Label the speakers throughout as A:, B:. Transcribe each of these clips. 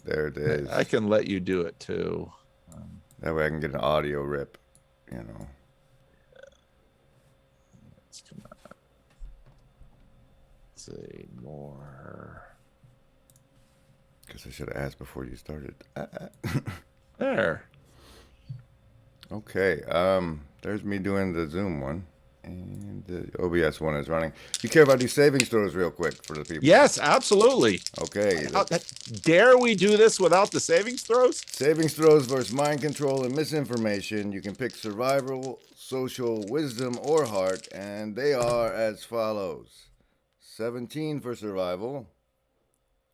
A: There it is.
B: I can let you do it too.
A: That way I can get an audio rip, you know.
B: Let's come on. Let's see more.
A: Guess I should have asked before you started.
B: There.
A: Okay. There's me doing the Zoom one. And the OBS one is running. You care about these savings throws real quick for the people?
B: Yes, absolutely.
A: Okay.
B: Dare we do this without the savings throws?
A: Savings throws versus mind control and misinformation. You can pick survival, social, wisdom, or heart, and they are as follows: 17 for survival,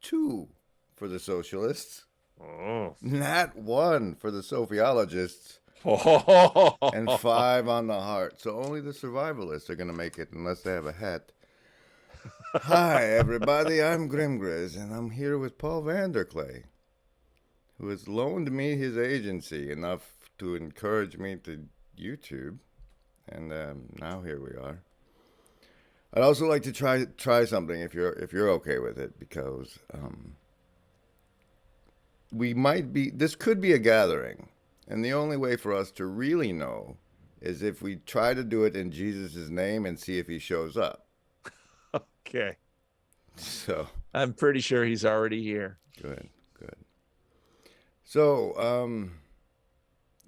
A: 2 for the socialists,
B: Oh.
A: not 1 for the sophiologists, and 5 on the heart. So only the survivalists are going to make it unless they have a hat. Hi, everybody. I'm GrimGriz, and I'm here with Paul Vanderklay, who has loaned me his agency enough to encourage me to YouTube. And now here we are. I'd also like to try something if you're okay with it, because we might be. This could be a gathering, and the only way for us to really know is if we try to do it in Jesus' name and see if he shows up.
B: Okay.
A: So
B: I'm pretty sure he's already here.
A: good. So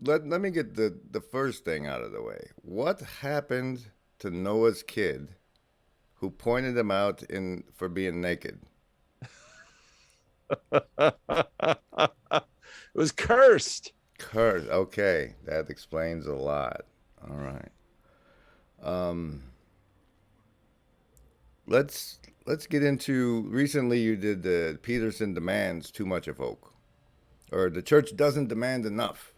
A: let me get the first thing out of the way. What happened to Noah's kid, who pointed him out for being naked?
B: It was cursed.
A: Curse. Okay, that explains a lot. All right. Let's get into, recently you did the Peterson demands too much of folk, or the church doesn't demand enough.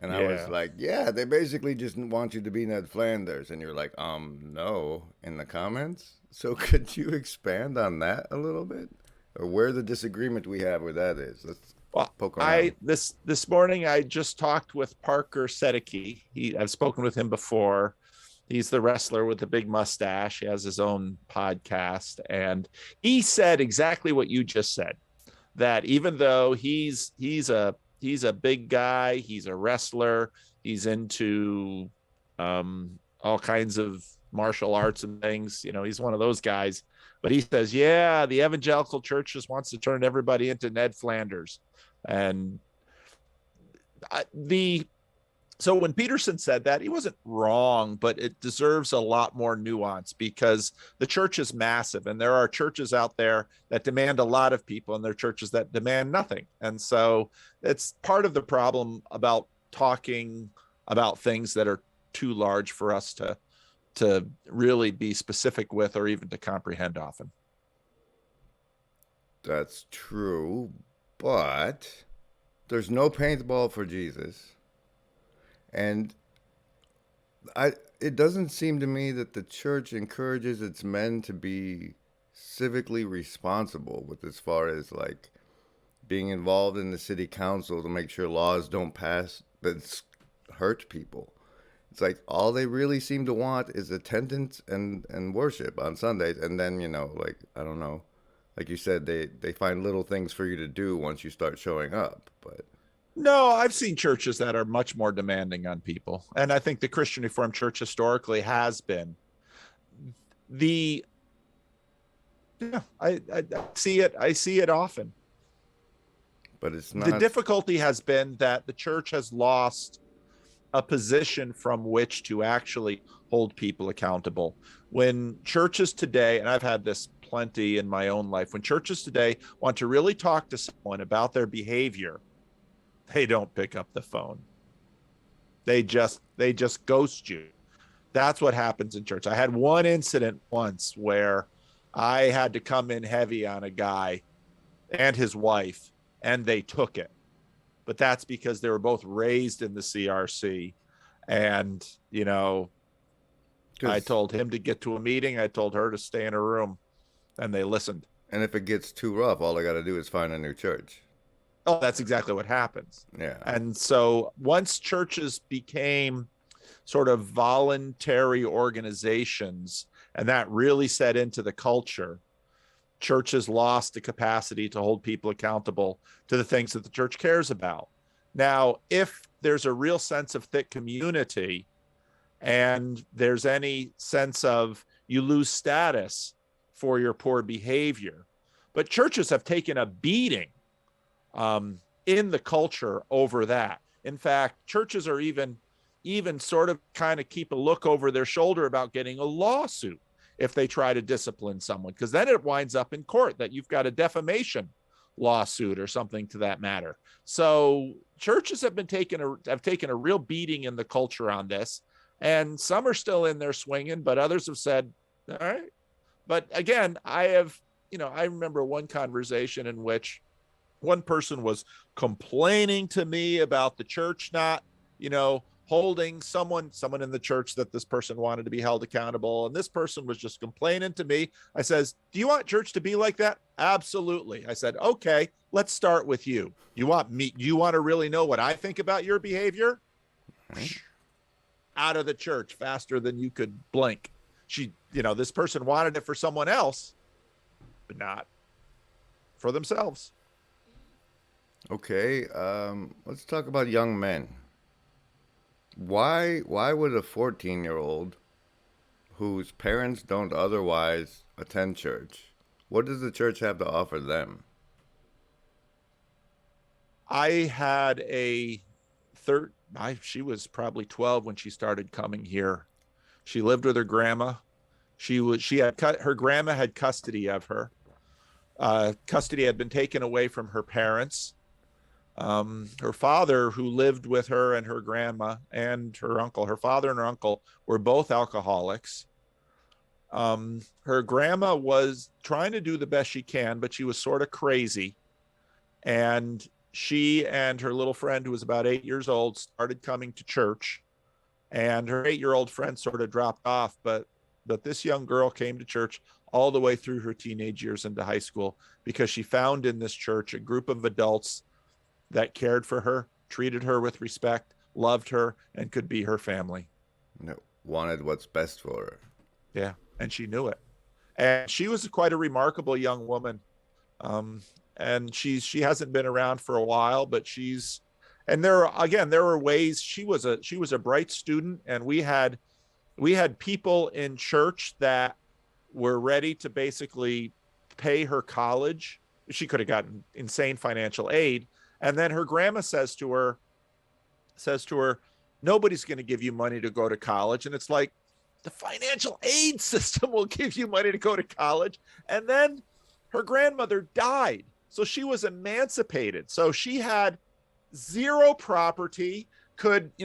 A: And I was like, yeah, they basically just want you to be Ned Flanders. And you're like, no, in the comments. So could you expand on that a little bit? Or where the disagreement we have with that is? Let's poke around.
B: This morning I just talked with Parker Sedeke. I've spoken with him before. He's the wrestler with the big mustache. He has his own podcast, and he said exactly what you just said. That even though he's a big guy, he's a wrestler, he's into all kinds of martial arts and things. You know, he's one of those guys. But he says, yeah, the evangelical church just wants to turn everybody into Ned Flanders. And so when Peterson said that, he wasn't wrong, but it deserves a lot more nuance, because the church is massive, and there are churches out there that demand a lot of people, and there are churches that demand nothing. And so it's part of the problem about talking about things that are too large for us to really be specific with, or even to comprehend often.
A: That's true, but there's no paintball for Jesus. And it doesn't seem to me that the church encourages its men to be civically responsible with, as far as like being involved in the city council to make sure laws don't pass that hurt people. It's like all they really seem to want is attendance and worship on Sundays. And then, like, I don't know, like you said, they find little things for you to do once you start showing up. But
B: no, I've seen churches that are much more demanding on people. And I think the Christian Reformed Church historically has been. I see it. I see it often.
A: But it's not.
B: The difficulty has been that the church has lost a position from which to actually hold people accountable. When churches today, and I've had this plenty in my own life, when churches today want to really talk to someone about their behavior, they don't pick up the phone. They just ghost you. That's what happens in church. I had one incident once where I had to come in heavy on a guy and his wife, and they took it. But that's because they were both raised in the CRC. And, I told him to get to a meeting. I told her to stay in her room, and they listened.
A: And if it gets too rough, all I got to do is find a new church.
B: Oh, that's exactly what happens.
A: Yeah.
B: And so once churches became sort of voluntary organizations, and that really set into the culture, churches lost the capacity to hold people accountable to the things that the church cares about. Now, if there's a real sense of thick community and there's any sense of you lose status for your poor behavior, but churches have taken a beating in the culture over that. In fact, churches are even sort of kind of keep a look over their shoulder about getting a lawsuit if they try to discipline someone, because then it winds up in court that you've got a defamation lawsuit or something to that matter. So churches have taken a real beating in the culture on this, and some are still in there swinging, but others have said, all right. But again, I remember one conversation in which one person was complaining to me about the church not, holding someone in the church that this person wanted to be held accountable. And this person was just complaining to me. I says, do you want church to be like that? Absolutely. I said, okay, let's start with you. You want to really know what I think about your behavior? Out of the church faster than you could blink. This person wanted it for someone else, but not for themselves.
A: Okay, let's talk about young men. Why would a 14-year-old whose parents don't otherwise attend church, what does the church have to offer them?
B: I had she was probably 12 when she started coming here. She lived with her grandma. Her grandma had custody of her. Custody had been taken away from her parents. Her father, who lived with her and her grandma and her uncle, her father and her uncle were both alcoholics. Her grandma was trying to do the best she can, but she was sort of crazy. And she and her little friend, who was about 8 years old, started coming to church. And her 8-year-old friend sort of dropped off, but this young girl came to church all the way through her teenage years into high school because she found in this church a group of adults that cared for her, treated her with respect, loved her, and could be her family.
A: Wanted what's best for her.
B: Yeah, and she knew it. And she was quite a remarkable young woman. And she hasn't been around for a while, but there were ways. She was a bright student, and we had people in church that were ready to basically pay her college. She could have gotten insane financial aid. And then her grandma says to her, nobody's going to give you money to go to college. And it's like, the financial aid system will give you money to go to college. And then her grandmother died. So she was emancipated. So she had zero property,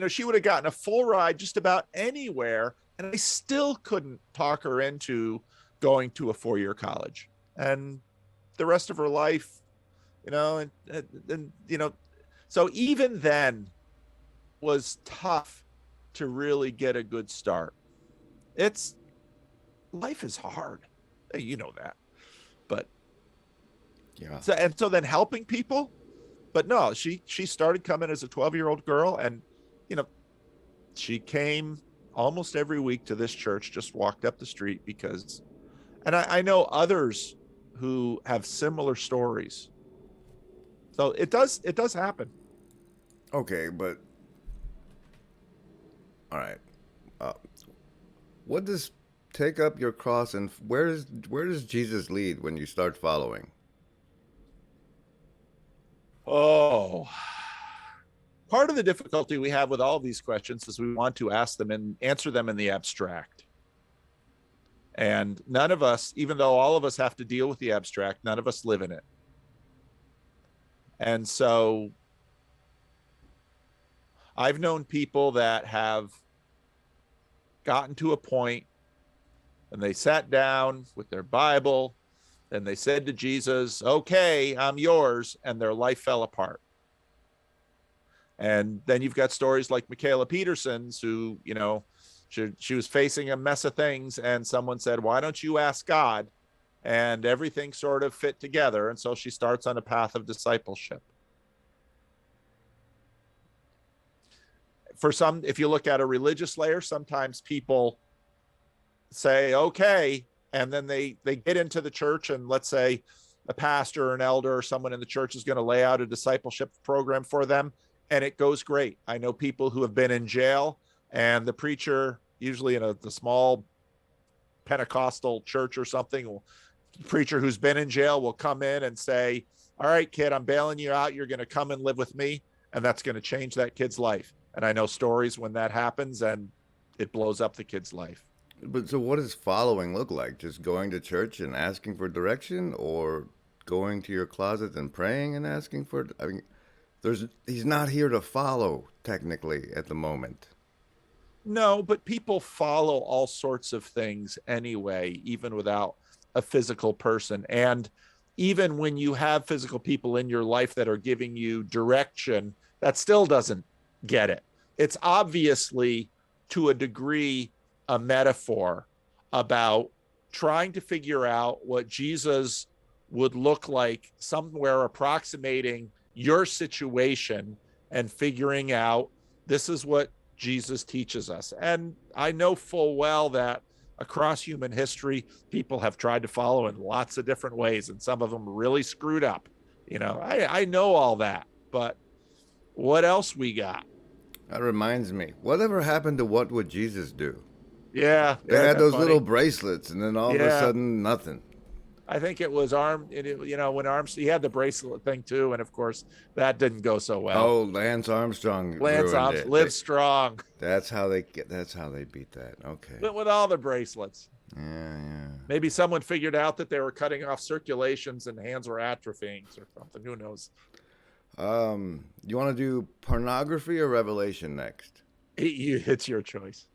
B: she would have gotten a full ride just about anywhere. And I still couldn't talk her into going to a 4-year college. And the rest of her life, so even then was tough to really get a good start. Life is hard. You know that. But
A: yeah.
B: So then helping people, but no, she started coming as a 12-year-old girl, and she came almost every week to this church, just walked up the street and I know others who have similar stories. So it does happen.
A: Okay, but all right. What does take up your cross, and where does Jesus lead when you start following?
B: Oh, part of the difficulty we have with all of these questions is we want to ask them and answer them in the abstract. And none of us, even though all of us have to deal with the abstract, none of us live in it. And so I've known people that have gotten to a point and they sat down with their Bible and they said to Jesus, okay, I'm yours. And their life fell apart. And then you've got stories like Michaela Peterson's, who, she was facing a mess of things, and someone said, why don't you ask God? And everything sort of fit together. And so she starts on a path of discipleship. For some, if you look at a religious layer, sometimes people say, okay, and then they get into the church, and let's say a pastor or an elder or someone in the church is going to lay out a discipleship program for them, and it goes great. I know people who have been in jail, and the preacher, usually in the small Pentecostal church or something, the preacher who's been in jail will come in and say, all right, kid, I'm bailing you out. You're going to come and live with me. And that's going to change that kid's life. And I know stories when that happens and it blows up the kid's life.
A: But so what does following look like? Just going to church and asking for direction, or going to your closet and praying and asking for, I mean, he's not here to follow technically at the moment.
B: No, but people follow all sorts of things anyway, even without a physical person. And even when you have physical people in your life that are giving you direction, that still doesn't get it. It's obviously, to a degree, a metaphor about trying to figure out what Jesus would look like, somewhere approximating your situation, and figuring out this is what Jesus teaches us. And I know full well that across human history, people have tried to follow in lots of different ways, and some of them really screwed up. I know all that, but what else we got?
A: That reminds me, whatever happened to what would Jesus do?
B: Yeah,
A: They had those
B: funny?
A: little bracelets, and then all of a
B: Yeah,
A: sudden, nothing.
B: I think it was when Arms, he had the bracelet thing too, and of course that didn't go so well.
A: Oh, Lance Armstrong
B: Lance
A: ruined
B: Armstrong
A: it.
B: live strong.
A: That's how they beat that. Okay.
B: But with all the bracelets.
A: Yeah.
B: Maybe someone figured out that they were cutting off circulations and hands were atrophying or something. Who knows?
A: You want to do pornography or Revelation next?
B: It's your choice.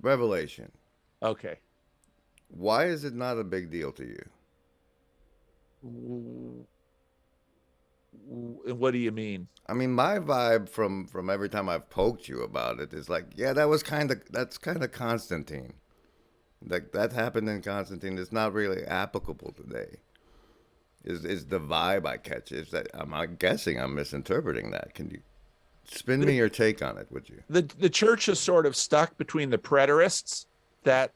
A: Revelation.
B: Okay.
A: Why is it not a big deal to you?
B: What do you mean?
A: I mean, my vibe from every time I've poked you about it is like, yeah, that's kind of Constantine. Like that happened in Constantine. It's not really applicable today. Is the vibe I catch? Is that I'm guessing I'm misinterpreting that? Can you spin me your take on it, would you?
B: The church is sort of stuck between the preterists that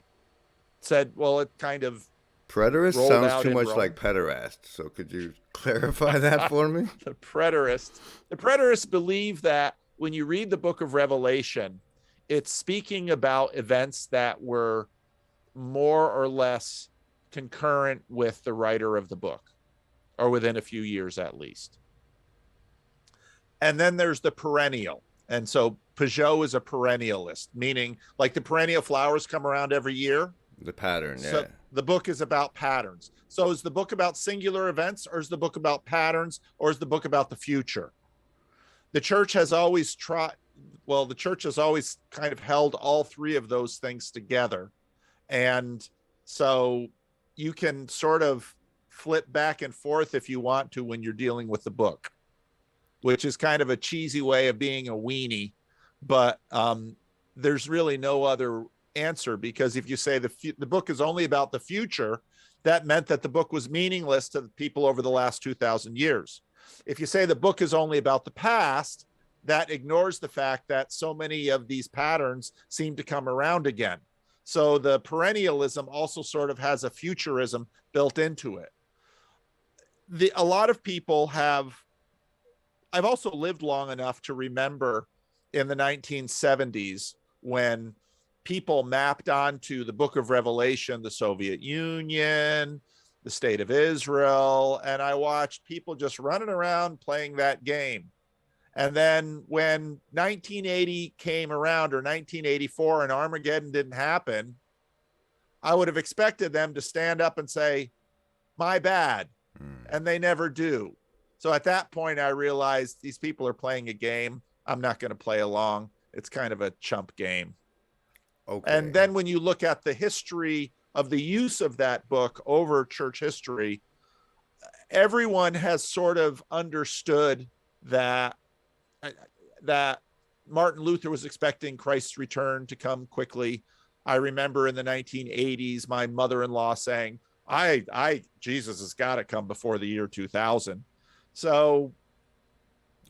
B: said, well, it kind of
A: Preterist sounds too much like pederast. So could you clarify that for me?
B: The preterists believe that when you read the book of Revelation, it's speaking about events that were more or less concurrent with the writer of the book, or within a few years at least. And then there's the perennial. And so Peugeot is a perennialist, meaning like the perennial flowers come around every year.
A: The pattern, yeah.
B: So the book is about patterns. So is the book about singular events, or is the book about patterns, or is the book about the future? The church has always the church has always kind of held all three of those things together. And so you can sort of flip back and forth if you want to when you're dealing with the book, which is kind of a cheesy way of being a weenie. But there's really no other answer, because if you say the book is only about the future, that meant that the book was meaningless to the people over the last 2,000 years. If you say the book is only about the past, that ignores the fact that so many of these patterns seem to come around again. So the perennialism also sort of has a futurism built into it. A lot of people I've also lived long enough to remember in the 1970s when people mapped onto the book of Revelation the Soviet Union, the state of Israel, and I watched people just running around playing that game. And then when 1980 came around, or 1984, and Armageddon didn't happen, I would have expected them to stand up and say, my bad. And they never do. So at that point, I realized these people are playing a game. I'm not going to play along. It's kind of a chump game. Okay. And then when you look at the history of the use of that book over church history, everyone has sort of understood that Martin Luther was expecting Christ's return to come quickly. I remember in the 1980s, my mother-in-law saying, Jesus has got to come before the year 2000. So.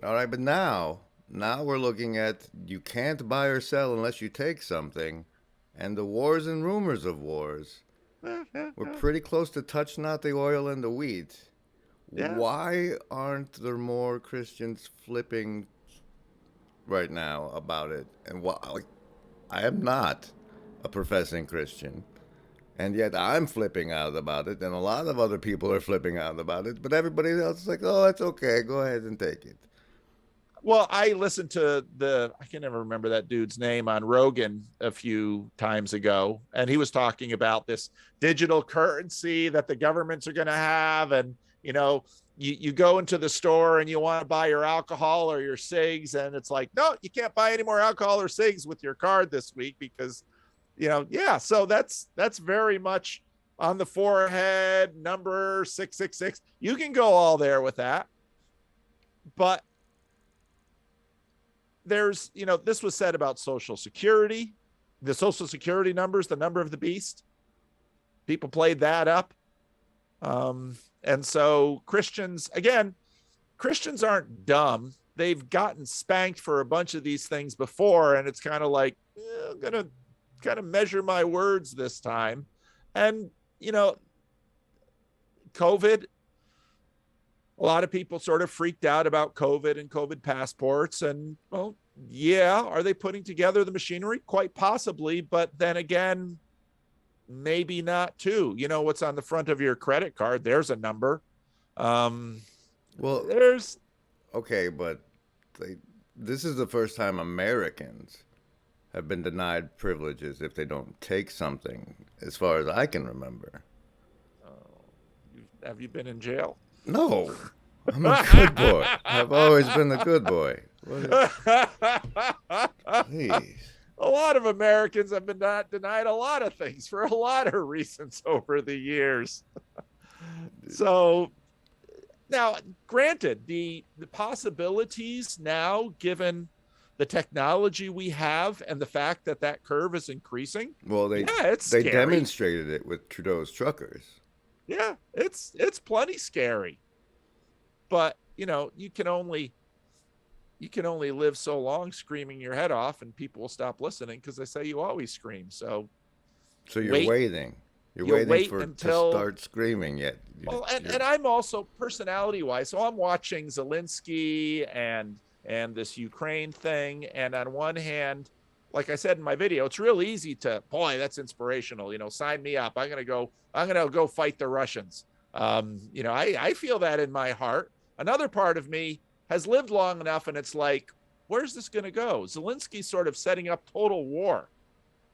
A: All right. But now we're looking at, you can't buy or sell unless you take something. and the wars and rumors of wars. We're pretty close to touch not the oil and the wheat.
B: Yeah.
A: Why aren't there more Christians flipping right now about it? And why? Like, I am not a professing Christian, and yet I'm flipping out about it, and a lot of other people are flipping out about it. But everybody else is like, "Oh, it's okay. Go ahead and take it."
B: Well, I listened to I can never remember that dude's name on Rogan a few times ago, and he was talking about this digital currency that the governments are going to have. And, you go into the store and you want to buy your alcohol or your cigs, and it's like, no, you can't buy any more alcohol or cigs with your card this week because, yeah. So that's very much on the forehead, number 666. You can go all there with that. But this was said about Social Security, the Social Security numbers, the number of the beast. People played that up. And so Christians aren't dumb. They've gotten spanked for a bunch of these things before. And it's kind of like, I'm going to kind of measure my words this time. And, COVID, a lot of people sort of freaked out about COVID and COVID passports. And, well, yeah, are they putting together the machinery? Quite possibly. But then again, maybe not too. What's on the front of your credit card? There's a number.
A: Well,
B: There's
A: okay, but this is the first time Americans have been denied privileges if they don't take something, as far as I can remember.
B: Have you been in jail?
A: No, I'm a good boy. I've always been a good boy. Please.
B: A lot of Americans have been denied a lot of things for a lot of reasons over the years. So now, granted, the possibilities now, given the technology we have and the fact that curve is increasing,
A: Well,
B: yeah, it's
A: they
B: scary.
A: demonstrated it with Trudeau's truckers.
B: Yeah, it's plenty scary. But you can only live so long screaming your head off, and people will stop listening because they say you always scream. So
A: you're waiting. You're waiting to start screaming yet.
B: Well, and I'm also personality wise. So I'm watching Zelensky and this Ukraine thing. And on one hand, like I said in my video, it's real easy to, boy, that's inspirational. Sign me up. I'm going to go fight the Russians. I feel that in my heart. Another part of me has lived long enough, and it's like, where's this going to go? Zelensky's sort of setting up total war.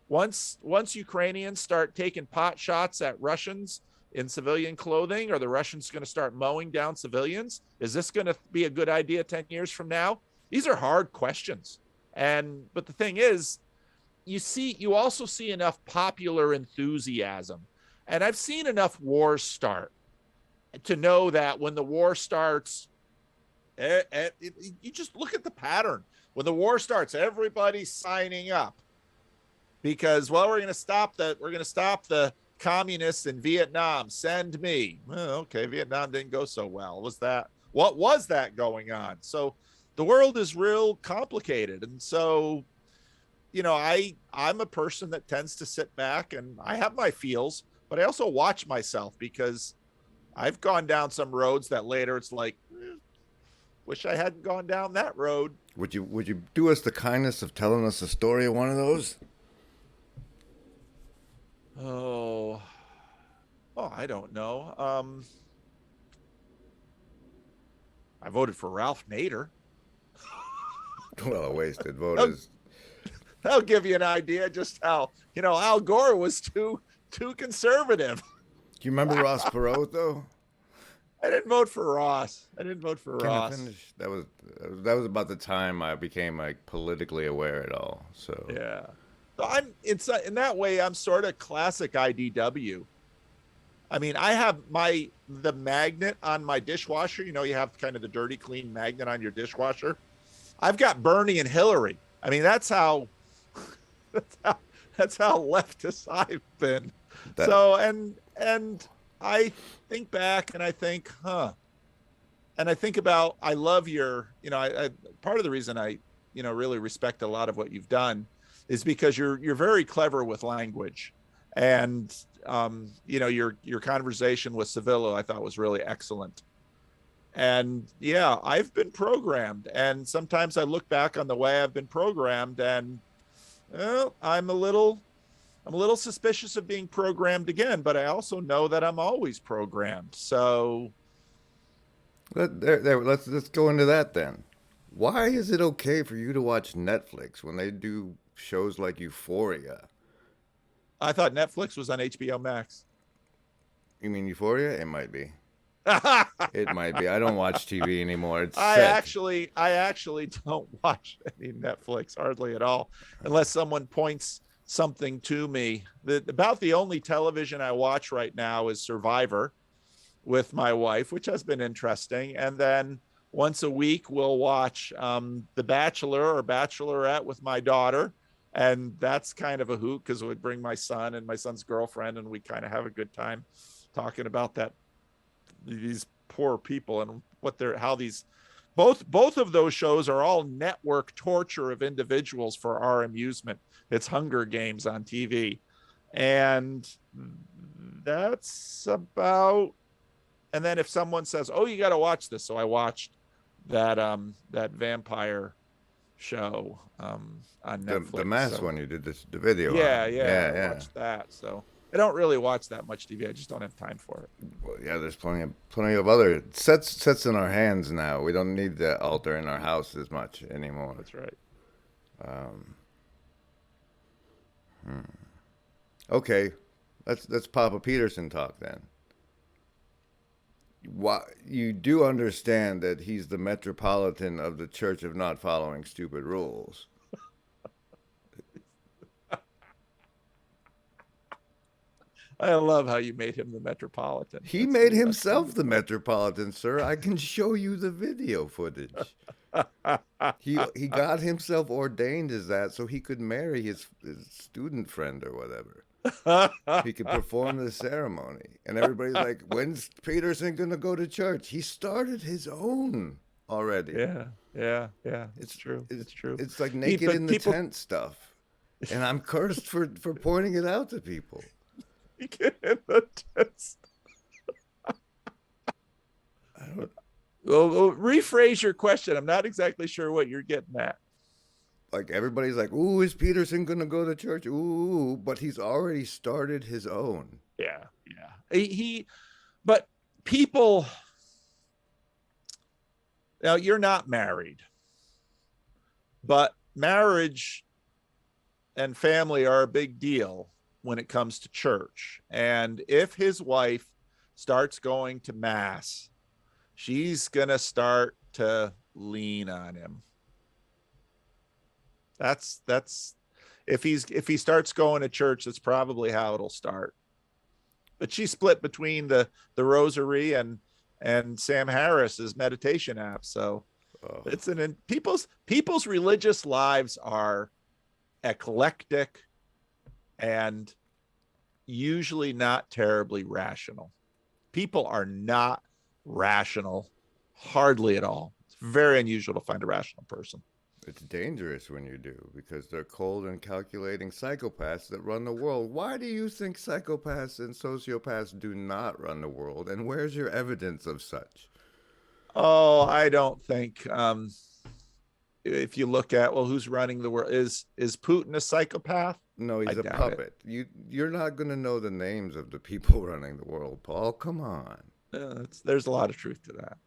B: Once Ukrainians start taking pot shots at Russians in civilian clothing, are the Russians going to start mowing down civilians? Is this going to be a good idea 10 years from now? These are hard questions. But the thing is, you also see enough popular enthusiasm. And I've seen enough wars start to know that when the war starts, you just look at the pattern. When the war starts, everybody's signing up because, well, we're going to stop the communists in Vietnam. Send me. Well, okay, Vietnam didn't go so well. What was that going on? So the world is real complicated. And so, I'm a person that tends to sit back, and I have my feels, but I also watch myself because I've gone down some roads that later it's like, wish I hadn't gone down that road.
A: Would you do us the kindness of telling us a story of one of those?
B: Oh, I don't know. I voted for Ralph Nader.
A: Well, a wasted vote is.
B: That'll give you an idea just how, Al Gore was too conservative.
A: Do you remember Ross Perot though?
B: I didn't vote for Ross. Ross.
A: That was about the time I became like politically aware at all. So
B: yeah, so in that way I'm sort of classic IDW. I mean, I have the magnet on my dishwasher. You have kind of the dirty clean magnet on your dishwasher. I've got Bernie and Hillary. I mean, that's how leftist I've been. So and I think back and I think, and I think about, I love your, I part of the reason I, really respect a lot of what you've done is because you're very clever with language, and your conversation with Civillo I thought was really excellent. And yeah, I've been programmed, and sometimes I look back on the way I've been programmed, and well, I'm a little suspicious of being programmed again, but I also know that I'm always programmed. So
A: Let's go into that then. Why is it okay for you to watch Netflix when they do shows like Euphoria?
B: I thought Netflix was on HBO Max.
A: You mean Euphoria? It might be.
B: I
A: It might be. I don't watch TV anymore. It's set.
B: actually don't watch any Netflix hardly at all, unless someone points something to me. About the only television I watch right now is Survivor with my wife, which has been interesting. And then once a week, we'll watch The Bachelor or Bachelorette with my daughter. And that's kind of a hoot because we bring my son and my son's girlfriend, and we kind of have a good time talking about these poor people and how these both of those shows are all network torture of individuals for our amusement. It's Hunger Games on TV. And that's about, and then if someone says, "Oh, you got to watch this," so I watched that vampire show on Netflix.
A: The mass one you did the video
B: yeah,
A: on.
B: yeah, I
A: Yeah.
B: watched that. So I don't really watch that much TV. I just don't have time for it.
A: Well, yeah, there's plenty of other sets in our hands now. We don't need the altar in our house as much anymore.
B: That's right.
A: Okay, let's Papa Peterson talk then. Why you do understand that he's the metropolitan of the Church of Not Following Stupid Rules.
B: I love how you made him the Metropolitan.
A: He made himself the Metropolitan, sir. I can show you the video footage. He got himself ordained as that so he could marry his student friend or whatever. He could perform the ceremony. And everybody's like, when's Peterson going to go to church? He started his own already.
B: Yeah. It's true. It's true.
A: It's like naked in the tent stuff. And I'm cursed for pointing it out to people.
B: Naked in the tent. Well, rephrase your question. I'm not exactly sure what you're getting at.
A: Like everybody's like, ooh, is Peterson going to go to church? Ooh, but he's already started his own.
B: Yeah. But people, now you're not married, but marriage and family are a big deal when it comes to church. And if his wife starts going to mass, she's going to start to lean on him. That's if he starts going to church, that's probably how it'll start. But she's split between the Rosary and Sam Harris's meditation app. So it's people's religious lives are eclectic and usually not terribly rational. People are not rational, hardly at all. It's very unusual to find a rational person.
A: It's dangerous when you do, because they're cold and calculating psychopaths that run the world. Why do you think psychopaths and sociopaths do not run the world? And where's your evidence of such?
B: Oh, I don't think. If you look at, well, who's running the world? Is Putin a psychopath?
A: No, he's a puppet. You're not going to know the names of the people running the world, Paul. Come on.
B: There's a lot of truth to that.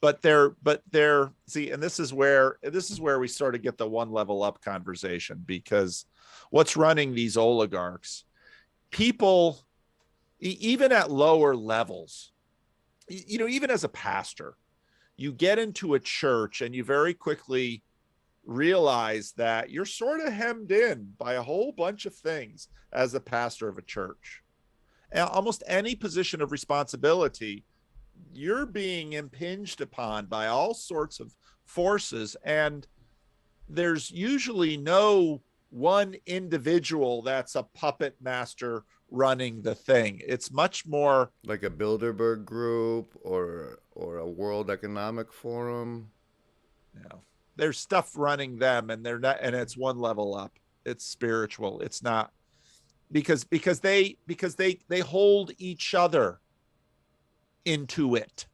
B: But they're see, and this is where we sort of get the one level up conversation, because what's running these oligarchs, people, even at lower levels, even as a pastor, you get into a church and you very quickly realize that you're sort of hemmed in by a whole bunch of things as a pastor of a church. And almost any position of responsibility, you're being impinged upon by all sorts of forces, and there's usually no one individual that's a puppet master running the thing. It's much more
A: like a Bilderberg group or a World Economic Forum.
B: Yeah. there's stuff running them, and they're not, and it's one level up. It's spiritual. It's not, because they hold each other into it.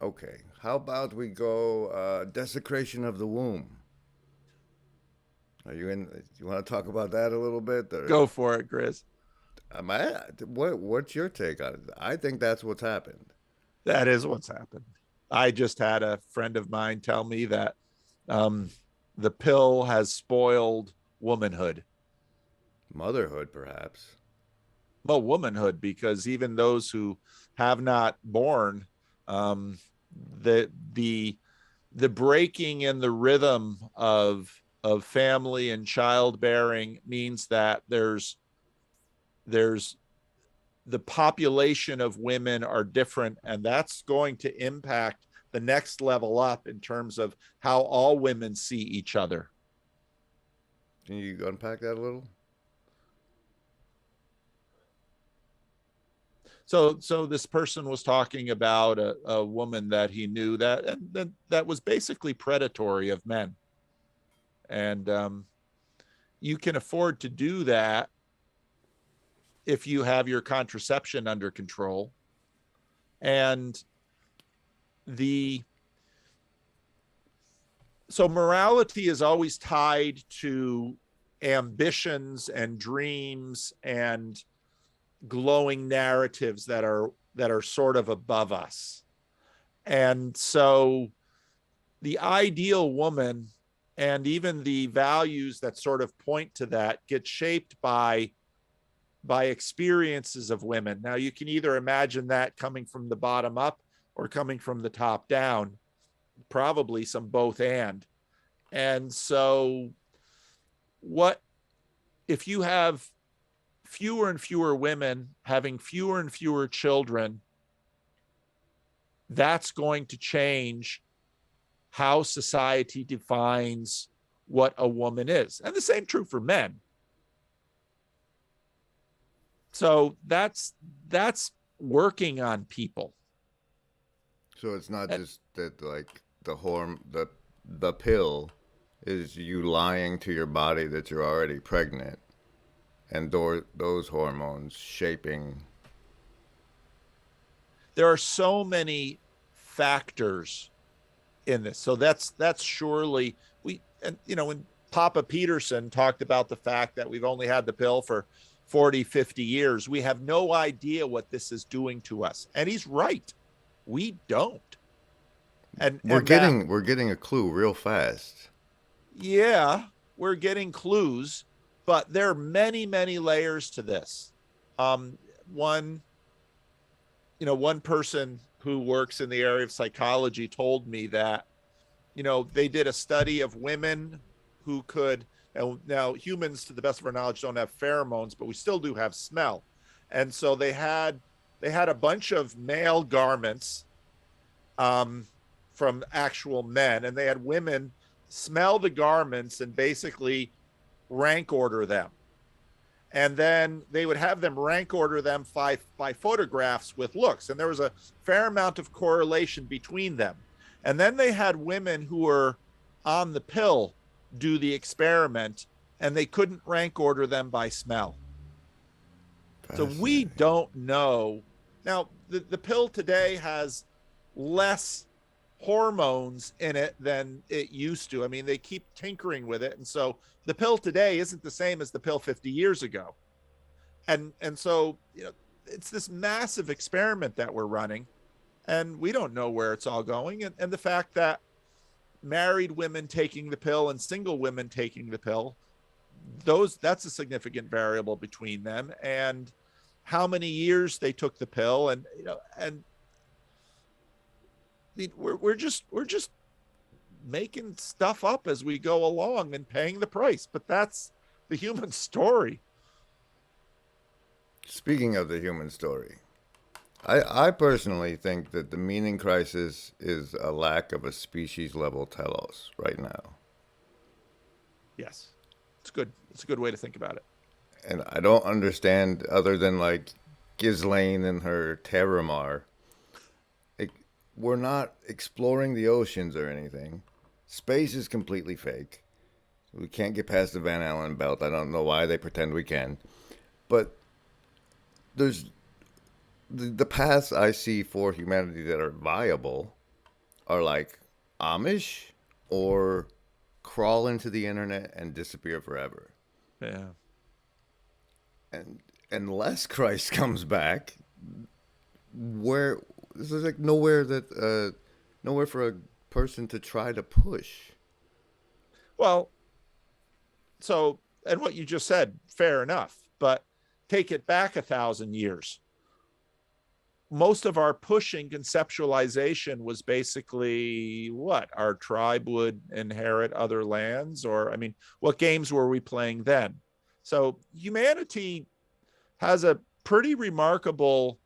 A: Okay. How about we go desecration of the womb? Are you in? You want to talk about that a little bit? Or
B: Go for it, Grizz.
A: what's your take on it? I think that's what's happened.
B: That is what's happened. I just had a friend of mine tell me that um, the pill has spoiled womanhood.
A: Motherhood, perhaps.
B: Well, womanhood, because even those who have not born, um, the the breaking in the rhythm of family and childbearing means that there's the population of women are different, and that's going to impact the next level up in terms of how all women see each other.
A: Can you unpack that a little?
B: So this person was talking about a woman that he knew that was basically predatory of men, and you can afford to do that if you have your contraception under control. And the so morality is always tied to ambitions and dreams and glowing narratives that are sort of above us. And so the ideal woman and even the values that sort of point to that get shaped by experiences of women. Now, you can either imagine that coming from the bottom up or coming from the top down, probably some both and. And so, what if you have fewer and fewer women having fewer and fewer children? That's going to change how society defines what a woman is. And the same true for men. So that's working on people.
A: So it's not
B: And
A: just that, like, the pill is you lying to your body that you're already pregnant, and those hormones shaping.
B: there are so many factors in this. So that's surely we and when Papa Peterson talked about the fact that we've only had the pill for 40, 50 years, we have no idea what this is doing to us. And he's right. We don't.
A: We're
B: And that,
A: getting a clue real fast.
B: yeah, we're getting clues, but there are many, many layers to this. Um, one, one person who works in the area of psychology told me that, they did a study of women who could, now humans, to the best of our knowledge, don't have pheromones, but we still do have smell. And so they had a bunch of male garments um, from actual men, and they had women smell the garments and basically rank order them. And then they would have them rank order them by photographs with looks. And there was a fair amount of correlation between them. And then they had women who were on the pill do the experiment, and they couldn't rank order them by smell. So we
A: Fascinating.
B: don't know. Now, the pill today has less hormones in it than it used to. I mean, they keep tinkering with it. And so the pill today isn't the same as the pill 50 years ago. And so, it's this massive experiment that we're running, and we don't know where it's all going. And the fact that married women taking the pill and single women taking the pill, that's a significant variable between them, and how many years they took the pill. And we're just making stuff up as we go along and paying the price, but that's the human story.
A: Speaking of the human story, I personally think that the meaning crisis is a lack of a species level telos right now.
B: Yes, it's a good way to think about it.
A: And I don't understand, other than like Ghislaine and her Terramar. It, we're not exploring the oceans or anything. Space is completely fake. We can't get past the Van Allen belt. I don't know why they pretend we can. But there's the paths I see for humanity that are viable are like Amish or crawl into the internet and disappear forever.
B: Yeah.
A: And unless Christ comes back, where this is like nowhere that nowhere for a person to try to push.
B: Well, so, and what you just said, fair enough, but take it back 1,000 years. Most of our pushing conceptualization was basically what our tribe would inherit other lands, or I mean, what games were we playing then? So humanity has a pretty remarkable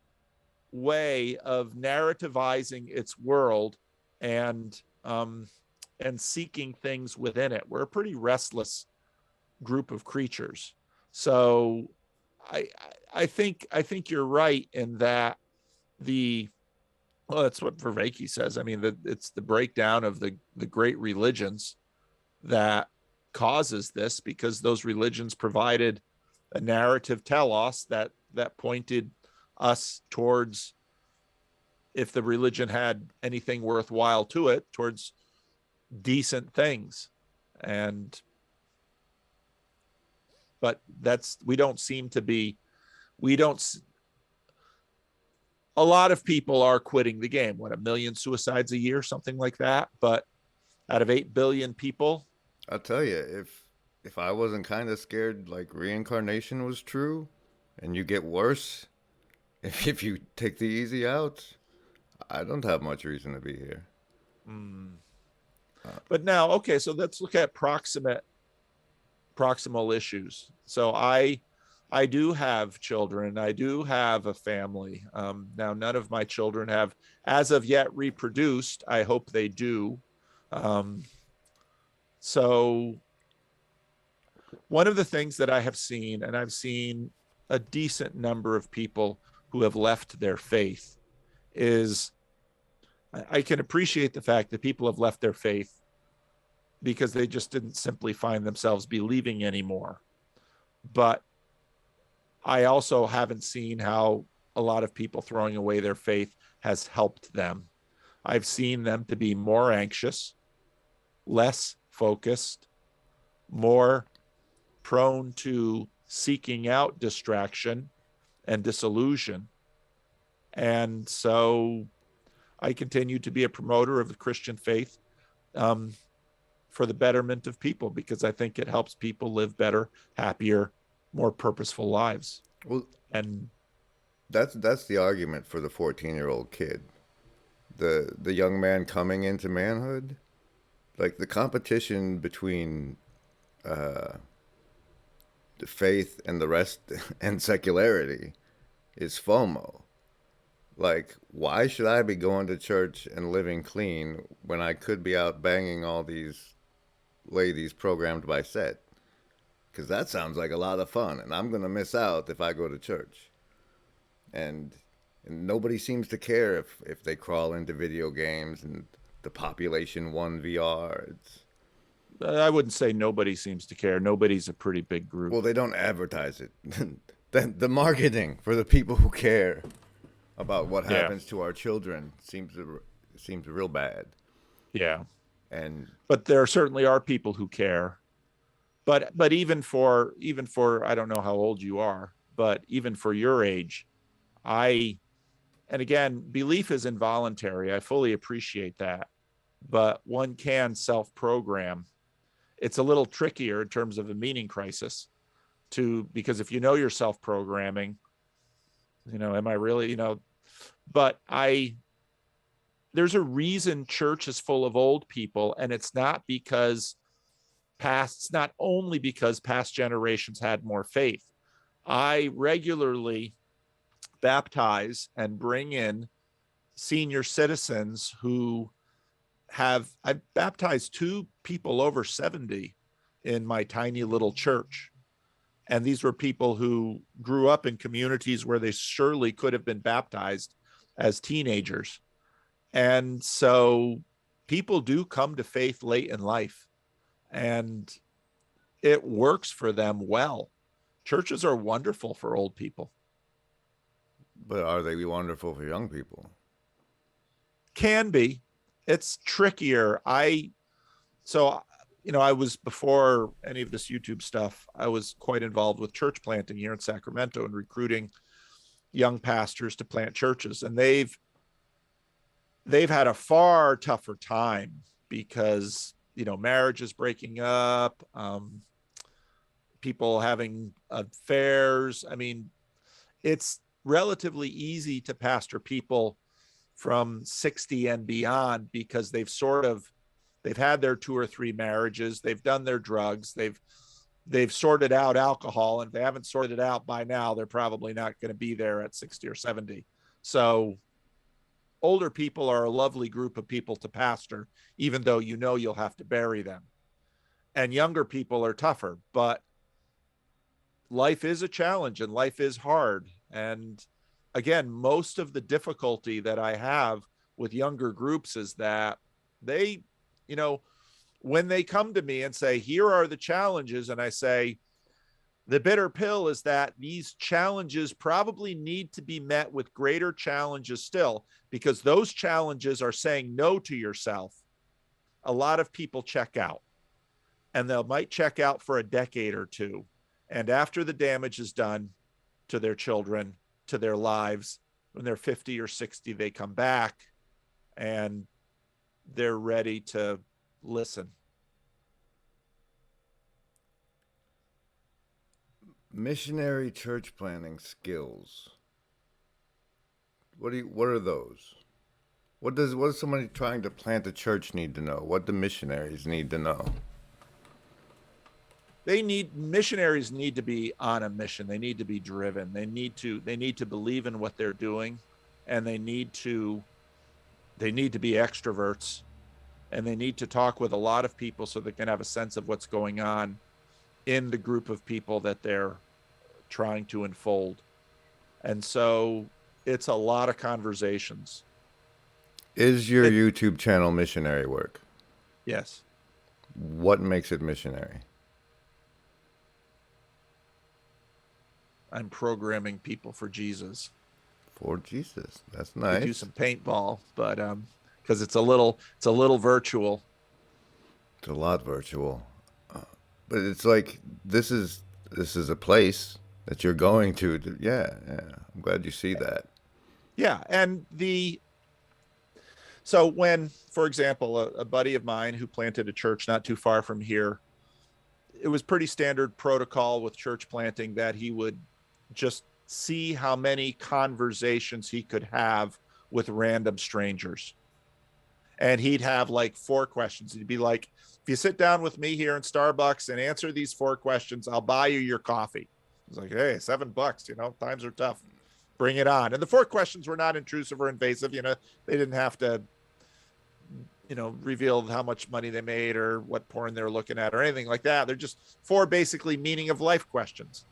B: way of narrativizing its world and and seeking things within it. We're a pretty restless group of creatures. So I I think you're right in that the well, that's what Vervaeke says. I mean, it's the breakdown of the great religions that causes this, because those religions provided a narrative telos that pointed us towards, if the religion had anything worthwhile to it, towards decent things. And but that's we don't seem to be we don't a lot of people are quitting the game. What, 1 million suicides a year, something like that? But out of 8 billion people,
A: I'll tell you, if I wasn't kind of scared like reincarnation was true, and you get worse if you take the easy out, I don't have much reason to be here.
B: mm. But now, okay, so let's look at proximal issues. So I do have children. I do have a family. Now, none of my children have, as of yet, reproduced. I hope they do. Um, so one of the things that I have seen, and I've seen a decent number of people who have left their faith, is I can appreciate the fact that people have left their faith because they just didn't simply find themselves believing anymore. But I also haven't seen how a lot of people throwing away their faith has helped them. I've seen them to be more anxious, less focused, more prone to seeking out distraction and disillusion. And so I continue to be a promoter of the Christian faith, for the betterment of people, because I think it helps people live better, happier, more purposeful lives.
A: Well,
B: And
A: that's the argument for the 14-year-old kid, the young man coming into manhood, like the competition between the faith and the rest and secularity is FOMO. Like, why should I be going to church and living clean when I could be out banging all these ladies programmed by set? Because that sounds like a lot of fun, and I'm going to miss out if I go to church. And, and nobody seems to care if they crawl into video games and the population one VR.
B: I wouldn't say nobody seems to care. Nobody's a pretty big group.
A: Well, they don't advertise it. The marketing for the people who care about what
B: Yeah.
A: happens to our children seems real bad.
B: Yeah.
A: And
B: But there certainly are people who care. But even for I don't know how old you are, but even for your age, I and again, belief is involuntary. I fully appreciate that. But one can self-program. It's a little trickier in terms of a meaning crisis, because if you know you're self-programming, am I really, but there's a reason church is full of old people, and it's not only because past generations had more faith. I regularly baptize and bring in senior citizens who I baptized 2 people over 70 in my tiny little church. And these were people who grew up in communities where they surely could have been baptized as teenagers. And so people do come to faith late in life, and it works for them well. Churches are wonderful for old people.
A: But are they wonderful for young people?
B: Can be. It's trickier. So I was, before any of this YouTube stuff, I was quite involved with church planting here in Sacramento and recruiting young pastors to plant churches. And they've had a far tougher time because, marriages breaking up, people having affairs. I mean, it's relatively easy to pastor people from 60 and beyond because they've had their 2 or 3 marriages, they've done their drugs, they've sorted out alcohol, and if they haven't sorted it out by now, they're probably not going to be there at 60 or 70. So older people are a lovely group of people to pastor, even though you'll have to bury them. And younger people are tougher, but life is a challenge and life is hard. And again, most of the difficulty that I have with younger groups is that they, when they come to me and say, here are the challenges, and I say, the bitter pill is that these challenges probably need to be met with greater challenges still, because those challenges are saying no to yourself. A lot of people check out, and they might check out for a decade or two. And after the damage is done to their children, to their lives, when they're 50 or 60, they come back and they're ready to listen.
A: Missionary church planting skills. What are those? What does somebody trying to plant a church need to know? What do missionaries need to know?
B: Missionaries need to be on a mission. They need to be driven. They need to believe in what they're doing, and they need to be extroverts, and they need to talk with a lot of people so they can have a sense of what's going on in the group of people that they're trying to unfold. And so it's a lot of conversations.
A: Is your YouTube channel missionary work?
B: Yes.
A: What makes it missionary?
B: I'm programming people for Jesus.
A: For Jesus. That's nice.
B: We do some paintball, but because it's a little virtual.
A: It's a lot virtual. But it's like this is a place that you're going to. Yeah. I'm glad you see that.
B: Yeah, and so when, for example, a buddy of mine who planted a church not too far from here, it was pretty standard protocol with church planting that he would just see how many conversations he could have with random strangers. And he'd have like 4 questions. He'd be like, if you sit down with me here in Starbucks and answer these 4 questions, I'll buy you your coffee. I was like, hey, $7, times are tough. Bring it on. And the 4 questions were not intrusive or invasive. They didn't have to, reveal how much money they made or what porn they're looking at or anything like that. They're just 4 basically meaning of life questions.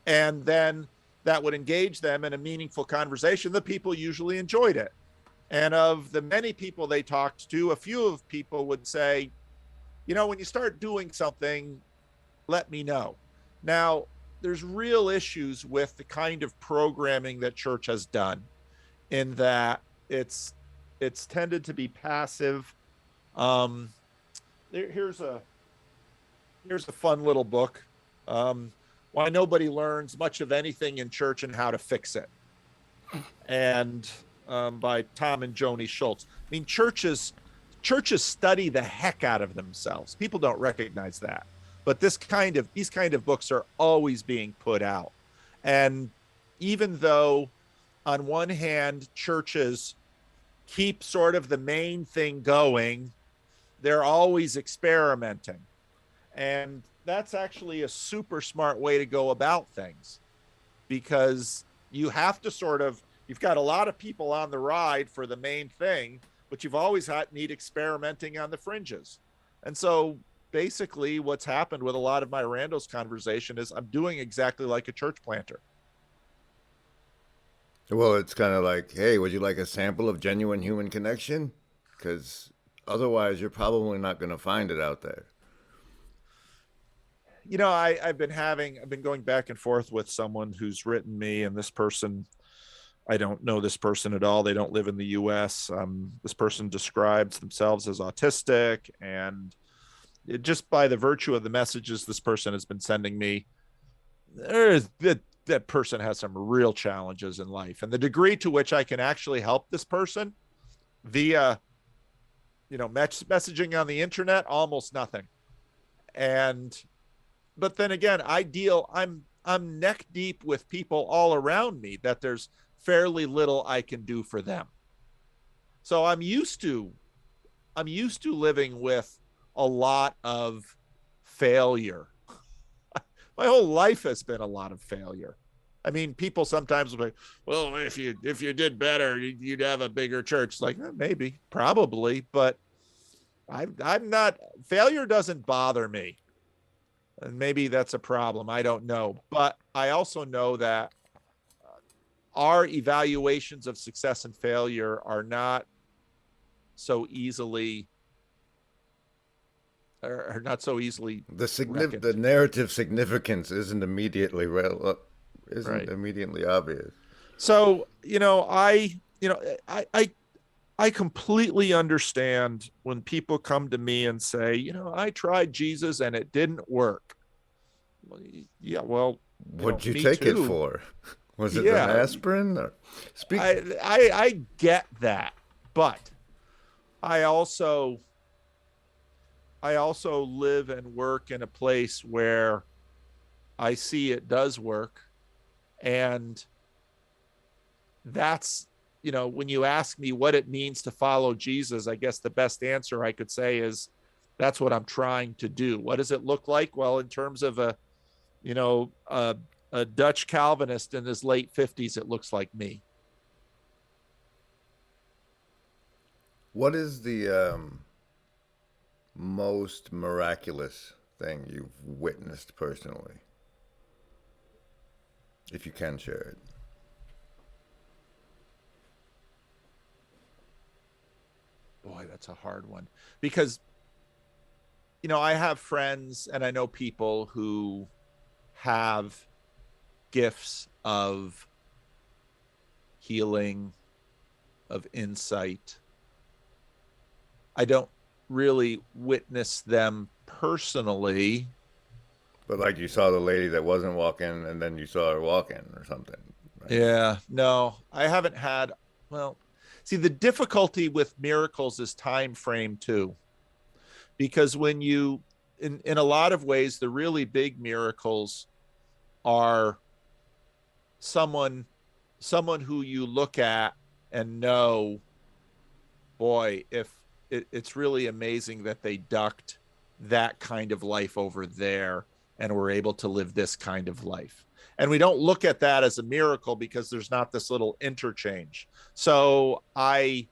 B: And then that would engage them in a meaningful conversation. The people usually enjoyed it. And of the many people they talked to, a few of people would say, when you start doing something, let me know. Now, there's real issues with the kind of programming that church has done, in that it's tended to be passive. Here's a fun little book. Why Nobody Learns Much of Anything in Church and How to Fix It. And by Tom and Joni Schultz. I mean, churches study the heck out of themselves. People don't recognize that, but these kind of books are always being put out. And even though on one hand churches keep sort of the main thing going, they're always experimenting. And that's actually a super smart way to go about things, because you have to you've got a lot of people on the ride for the main thing, but you've always need experimenting on the fringes. And so basically what's happened with a lot of my randos conversation is I'm doing exactly like a church planter.
A: Well, it's kind of like, hey, would you like a sample of genuine human connection? Because otherwise, you're probably not going to find it out there.
B: I've been going back and forth with someone who's written me, and this person, I don't know this person at all. They don't live in the US. This person describes themselves as autistic, and just by the virtue of the messages this person has been sending me, that person has some real challenges in life. And the degree to which I can actually help this person via, messaging on the internet, almost nothing. And but then again, I'm neck deep with people all around me that there's fairly little I can do for them. So I'm used to living with a lot of failure. My whole life has been a lot of failure. I mean, people sometimes will be like, well, if you did better, you'd have a bigger church. It's like, maybe, probably, but I'm not. Failure doesn't bother me, and maybe that's a problem. I don't know, but I also know that our evaluations of success and failure are not so easily are not so easily
A: The
B: reckoned.
A: narrative significance isn't
B: Right.
A: immediately obvious.
B: So, I completely understand when people come to me and say, I tried Jesus and it didn't work. Well, yeah, well,
A: What'd you
B: me
A: take it
B: too.
A: for? Was it an
B: Yeah,
A: aspirin? Or speak.
B: I get that, but I also I also live and work in a place where I see it does work, and that's when you ask me what it means to follow Jesus, I guess the best answer I could say is that's what I'm trying to do. What does it look like? Well, in terms of you know a Dutch Calvinist in his late 50s, it looks like me.
A: What is the most miraculous thing you've witnessed personally, if you can share it?
B: Boy, that's a hard one, because I have friends and I know people who have gifts of healing, of insight. I don't really witness them personally.
A: But like you saw the lady that wasn't walking, and then you saw her walking, or something, right?
B: Yeah, no, I haven't had. Well, see, the difficulty with miracles is time frame too, because when you, in a lot of ways, the really big miracles are someone someone who you look at and know, boy, if it's really amazing that they ducked that kind of life over there and were able to live this kind of life. And we don't look at that as a miracle because there's not this little interchange. So I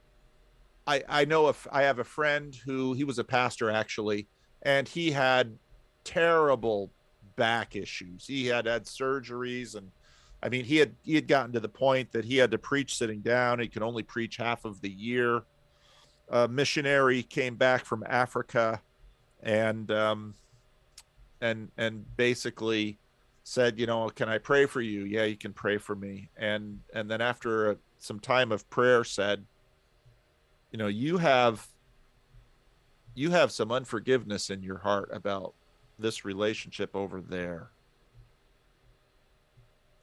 B: know if I have a friend who he was a pastor actually, and he had terrible back issues. He had surgeries, and I mean he had gotten to the point that he had to preach sitting down. He could only preach half of the year. A missionary came back from Africa, and basically said, can I pray for you? Yeah, you can pray for me. And then after some time of prayer, said, you have some unforgiveness in your heart about this relationship over there.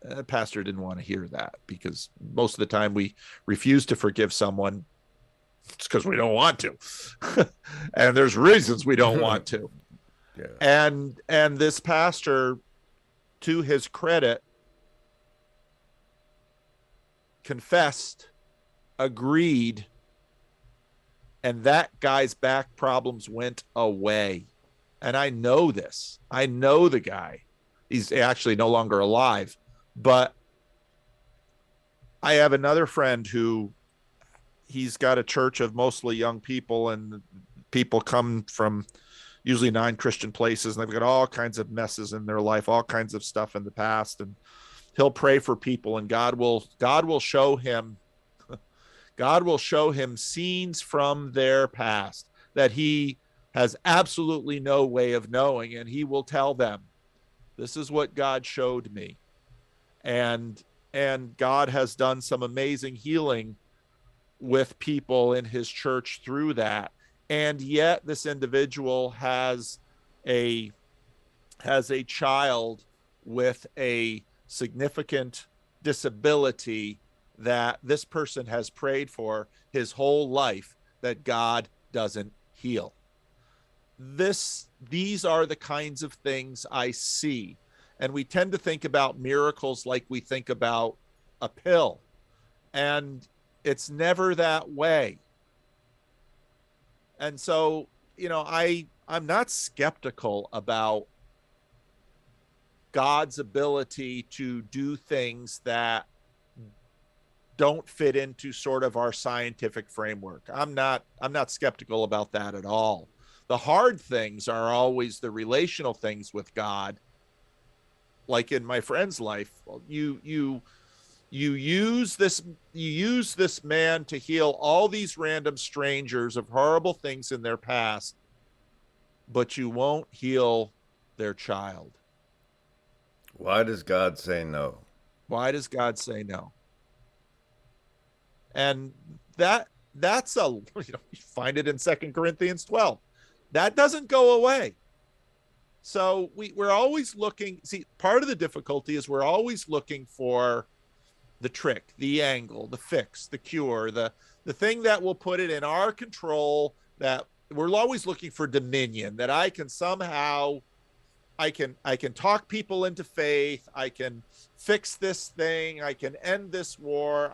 B: The pastor didn't want to hear that, because most of the time we refuse to forgive someone, it's because we don't want to. And there's reasons we don't want to.
A: Yeah.
B: And this pastor, to his credit, confessed, agreed, and that guy's back problems went away. And I know this. I know the guy. He's actually no longer alive. But I have another friend who, he's got a church of mostly young people, and people come from usually non-Christian places, and they've got all kinds of messes in their life, all kinds of stuff in the past. And he'll pray for people, and God will show him scenes from their past that he has absolutely no way of knowing, and he will tell them, this is what God showed me. And God has done some amazing healing with people in his church through that. And yet this individual has a child with a significant disability that this person has prayed for his whole life that God doesn't heal. These are the kinds of things I see. And we tend to think about miracles like we think about a pill. And it's never that way. And so, I'm not skeptical about God's ability to do things that don't fit into sort of our scientific framework. I'm not skeptical about that at all. The hard things are always the relational things with God. Like in my friend's life, you use this man to heal all these random strangers of horrible things in their past, but you won't heal their child.
A: Why does God say no?
B: Why does God say no? And that's you find it in 2 Corinthians 12. That doesn't go away. So we're always looking. See, part of the difficulty is we're always looking for the trick, the angle, the fix, the cure, the thing that will put it in our control, that we're always looking for dominion, that I can somehow, I can talk people into faith. I can fix this thing. I can end this war.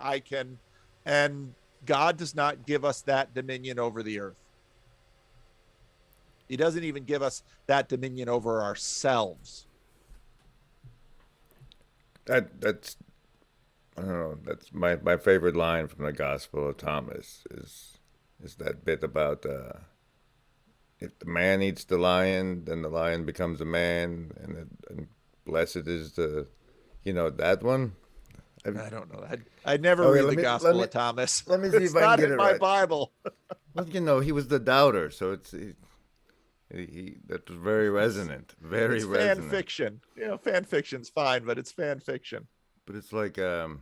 B: And God does not give us that dominion over the earth. He doesn't even give us that dominion over ourselves.
A: That's I don't know. That's my favorite line from the Gospel of Thomas is that bit about if the man eats the lion, then the lion becomes a man, and blessed is that one.
B: I don't know. I never read the Gospel of Thomas.
A: Let me see
B: it's
A: if I can
B: not
A: get
B: in
A: it
B: my
A: right.
B: Bible.
A: Well, he was the doubter, so that was very resonant. Very
B: it's
A: resonant.
B: Fan fiction. Fan fiction's fine, but it's fan fiction.
A: But it's like the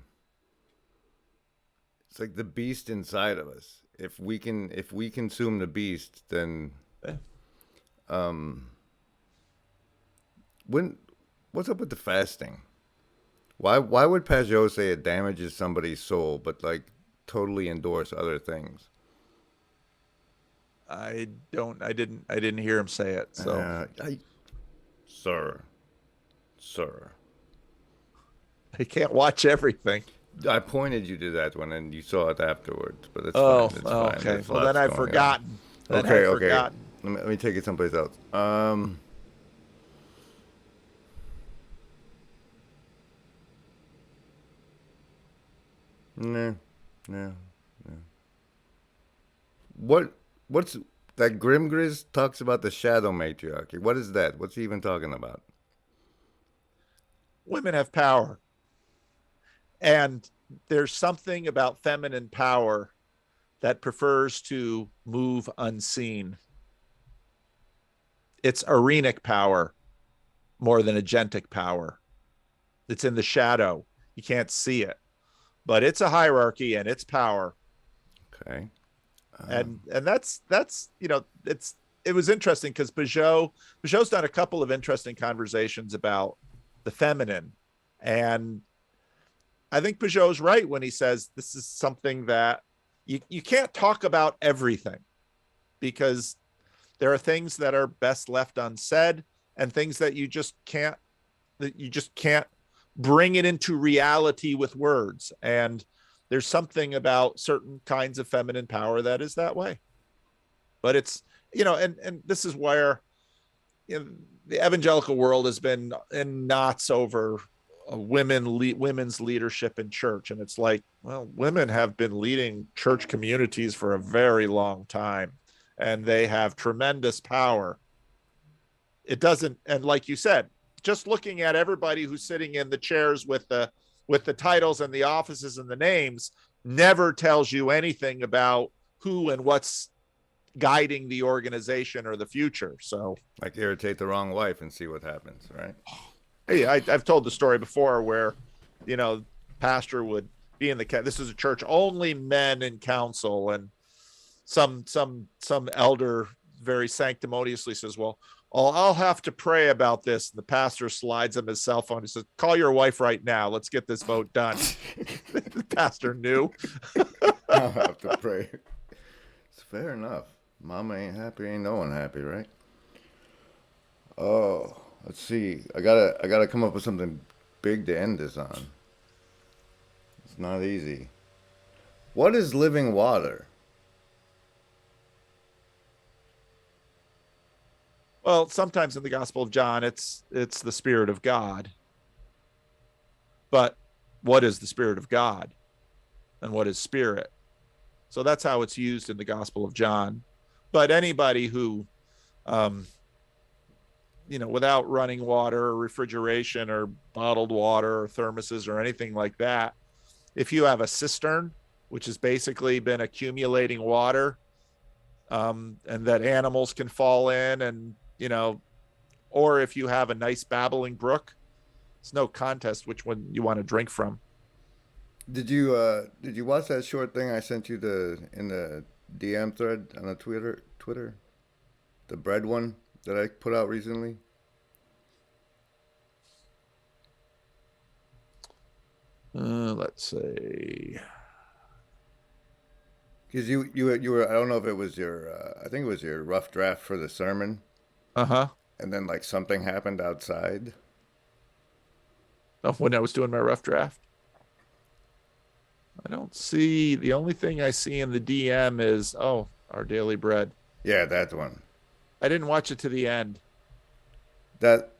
A: beast inside of us. If we consume the beast, then what's up with the fasting? Why would Pajot say it damages somebody's soul, but totally endorse other things?
B: I didn't hear him say it. So,
A: sir,
B: I can't watch everything.
A: I pointed you to that one, and you saw it afterwards. But it's
B: fine.
A: It's fine.
B: Okay. Well, then I've forgotten.
A: Okay. Let me take it someplace else. No. What's that? GrimGriz talks about the shadow matriarchy. What is that? What's he even talking about?
B: Women have power. And there's something about feminine power that prefers to move unseen. It's arenic power more than agentic power. It's in the shadow. You can't see it. But it's a hierarchy and it's power.
A: Okay.
B: And that's it was interesting because Pajot's done a couple of interesting conversations about the feminine. And I think Pajot's right when he says this is something that you can't talk about everything, because there are things that are best left unsaid and things that you just can't bring it into reality with words. And there's something about certain kinds of feminine power that is that way. But it's, and this is where the evangelical world has been in knots over women's leadership in church. And it's like, well, women have been leading church communities for a very long time, and they have tremendous power. It doesn't, and like you said, just looking at everybody who's sitting in the chairs with the titles and the offices and the names never tells you anything about who and what's guiding the organization or the future. So,
A: Like irritate the wrong wife and see what happens, right?
B: hey, I've told the story before where, pastor would be in this is a church only men in council, and some elder very sanctimoniously says, well, I'll have to pray about this. And the pastor slides him his cell phone. He says, call your wife right now. Let's get this vote done. The pastor knew.
A: I'll have to pray. It's fair enough. Mama ain't happy, ain't no one happy, right? Oh, let's see. I gotta come up with something big to end this on. It's not easy. What is living water?
B: Well, sometimes in the Gospel of John, it's the Spirit of God. But what is the Spirit of God? And what is spirit? So that's how it's used in the Gospel of John. But anybody who, without running water or refrigeration or bottled water or thermoses or anything like that, if you have a cistern, which has basically been accumulating water, and that animals can fall in, and or if you have a nice babbling brook, it's no contest which one you want to drink from.
A: Did you watch that short thing I sent you in the DM thread on the Twitter? The bread one that I put out recently?
B: Let's see.
A: Because you were, I don't know if it was your I think it was your rough draft for the sermon.
B: Uh-huh.
A: And then like something happened outside.
B: Oh, when I was doing my rough draft. I don't see, the only thing I see in the DM is, our daily bread.
A: Yeah, that one.
B: I didn't watch it to the end.
A: That,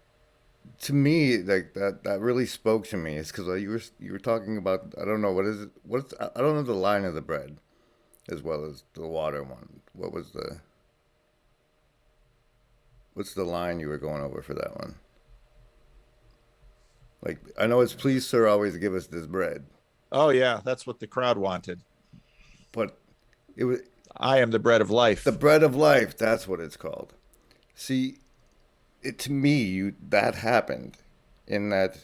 A: to me, like that really spoke to me. It's because you were talking about, I don't know what is it, I don't know the line of the bread, as well as the water one. What's the line you were going over for that one? Like, I know it's please, sir, always give us this bread.
B: Oh yeah, that's what the crowd wanted.
A: But it was,
B: I am the bread of life.
A: the bread of life. That's what it's called. See, to me, that happened in that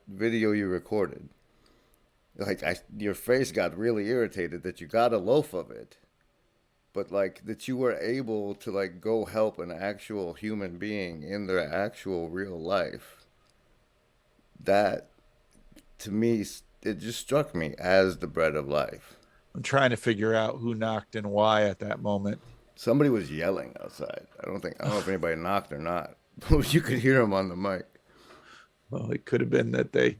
A: video you recorded. Like, your face got really irritated that you got a loaf of it, but like that you were able to like go help an actual human being in their actual real life. That, to me, it just struck me as the bread of life.
B: I'm trying to figure out who knocked and why at that moment.
A: Somebody was yelling outside. I don't know if anybody knocked or not, but you could hear them on the mic.
B: Well, it could have been that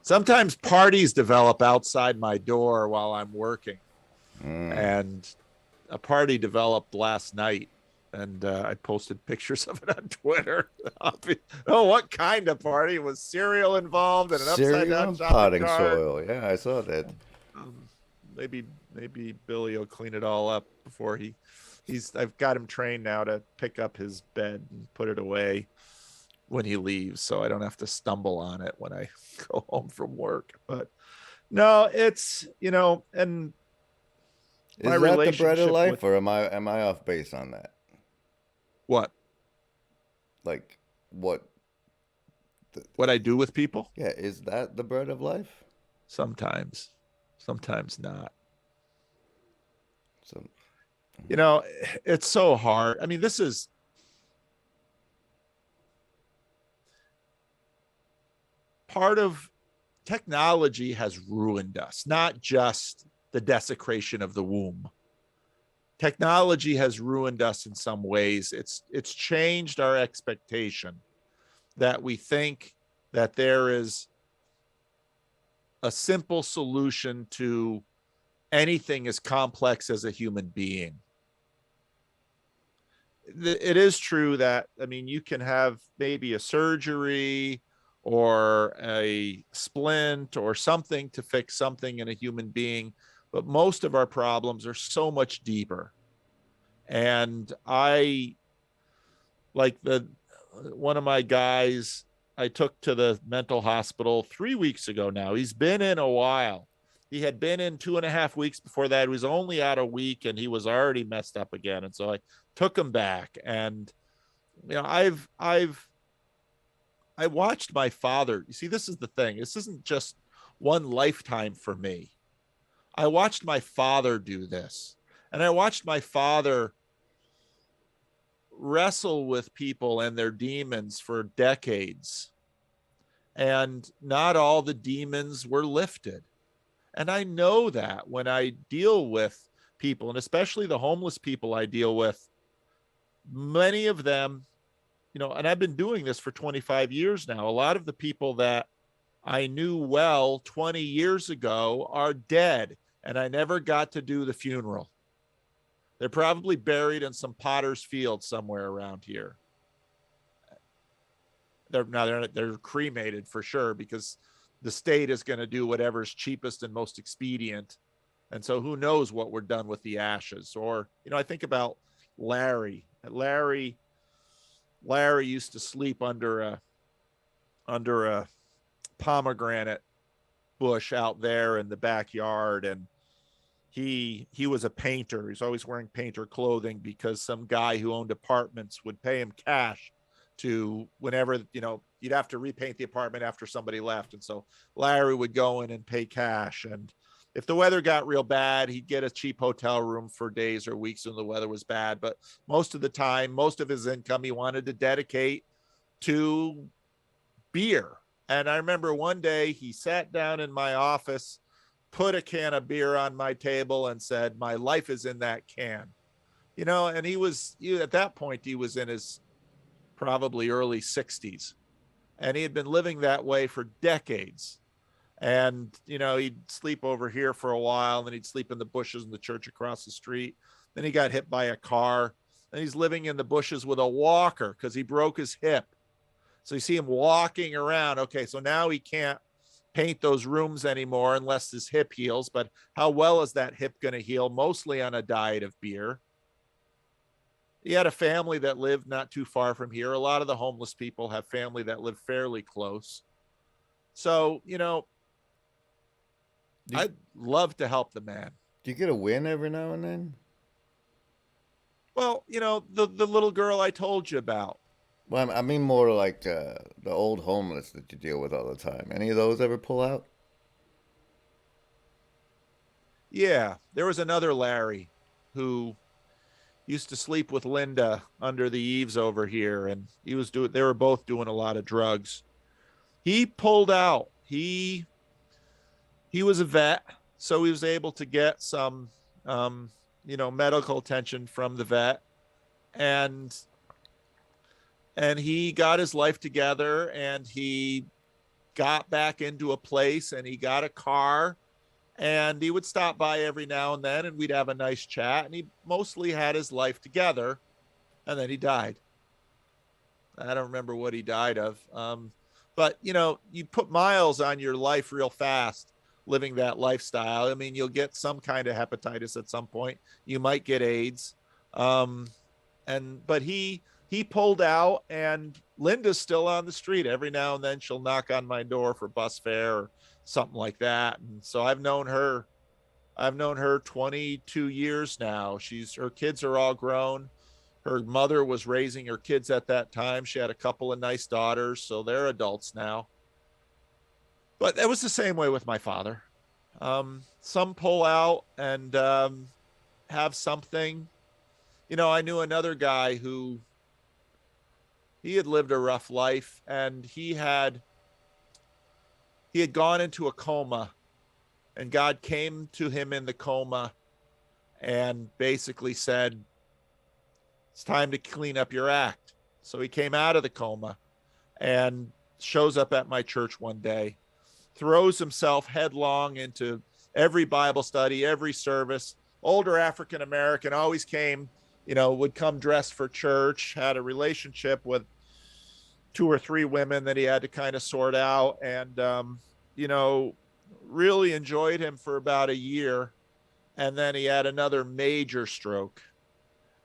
B: sometimes parties develop outside my door while I'm working. And a party developed last night, and I posted pictures of it on Twitter. What kind of party? Was cereal involved and an upside down shopping
A: potting
B: cart?
A: soil. Yeah, I saw that.
B: Maybe Billy will clean it all up before I've got him trained now to pick up his bed and put it away when he leaves, so I don't have to stumble on it when I go home from work. But no, it's, and
A: is that the bread of life, or am I off base on that?
B: What?
A: Like, what
B: I do with people?
A: Yeah, is that the bread of life?
B: Sometimes not.
A: So,
B: it's so hard. I mean, this is part of technology has ruined us, not just the desecration of the womb. Technology has ruined us in some ways. It's changed our expectation that we think that there is a simple solution to anything as complex as a human being. It is true that, you can have maybe a surgery or a splint or something to fix something in a human being, but most of our problems are so much deeper. And I, like one of my guys I took to the mental hospital 3 weeks ago now. He's been in a while. He had been in 2.5 weeks before that. He was only out a week and he was already messed up again. And so I took him back. And I watched my father. You see, this is the thing. This isn't just one lifetime for me. I watched my father do this. And I watched my father wrestle with people and their demons for decades. And not all the demons were lifted. And I know that when I deal with people, and especially the homeless people I deal with, many of them, and I've been doing this for 25 years now. A lot of the people that I knew well 20 years ago are dead, and I never got to do the funeral. They're probably buried in some potter's field somewhere around here. They're cremated for sure, because the state is going to do whatever's cheapest and most expedient. And so who knows what we're done with the ashes. Or, I think about Larry. Larry used to sleep under a pomegranate bush out there in the backyard, and he was a painter. He's always wearing painter clothing because some guy who owned apartments would pay him cash to, whenever, you'd have to repaint the apartment after somebody left. And so Larry would go in and pay cash. And if the weather got real bad, he'd get a cheap hotel room for days or weeks when the weather was bad. But most of the time, most of his income he wanted to dedicate to beer. And I remember one day he sat down in my office, put a can of beer on my table and said, "My life is in that can." And at that point, he was in his probably early 60s. And he had been living that way for decades. And, he'd sleep over here for a while, and then he'd sleep in the bushes in the church across the street. Then he got hit by a car, and he's living in the bushes with a walker because he broke his hip. So you see him walking around. Okay, so now he can't paint those rooms anymore unless his hip heals. But how well is that hip going to heal? Mostly on a diet of beer. He had a family that lived not too far from here. A lot of the homeless people have family that live fairly close. So, I'd love to help the man.
A: Do you get a win every now and then?
B: Well, the little girl I told you about.
A: Well, I mean more like the old homeless that you deal with all the time. Any of those ever pull out?
B: Yeah, there was another Larry who used to sleep with Linda under the eaves over here, and they were both doing a lot of drugs. He pulled out. He was a vet, so he was able to get some medical attention from the vet, and he got his life together, and he got back into a place, and he got a car, and he would stop by every now and then, and we'd have a nice chat, and he mostly had his life together, and then he died. I don't remember what he died of. But, you put miles on your life real fast living that lifestyle. I mean, you'll get some kind of hepatitis at some point. You might get AIDS. But he pulled out, and Linda's still on the street. Every now and then she'll knock on my door for bus fare or something like that. And so I've known her 22 years now. Her kids are all grown. Her mother was raising her kids at that time. She had a couple of nice daughters, so they're adults now. But that was the same way with my father. Some pull out and have something. I knew another guy who he had lived a rough life, and he had gone into a coma, and God came to him in the coma and basically said, "It's time to clean up your act." So he came out of the coma and shows up at my church one day, throws himself headlong into every Bible study, every service. Older African American, always came, would come dressed for church, had a relationship with 2 or 3 women that he had to kind of sort out, and really enjoyed him for about a year, and then he had another major stroke,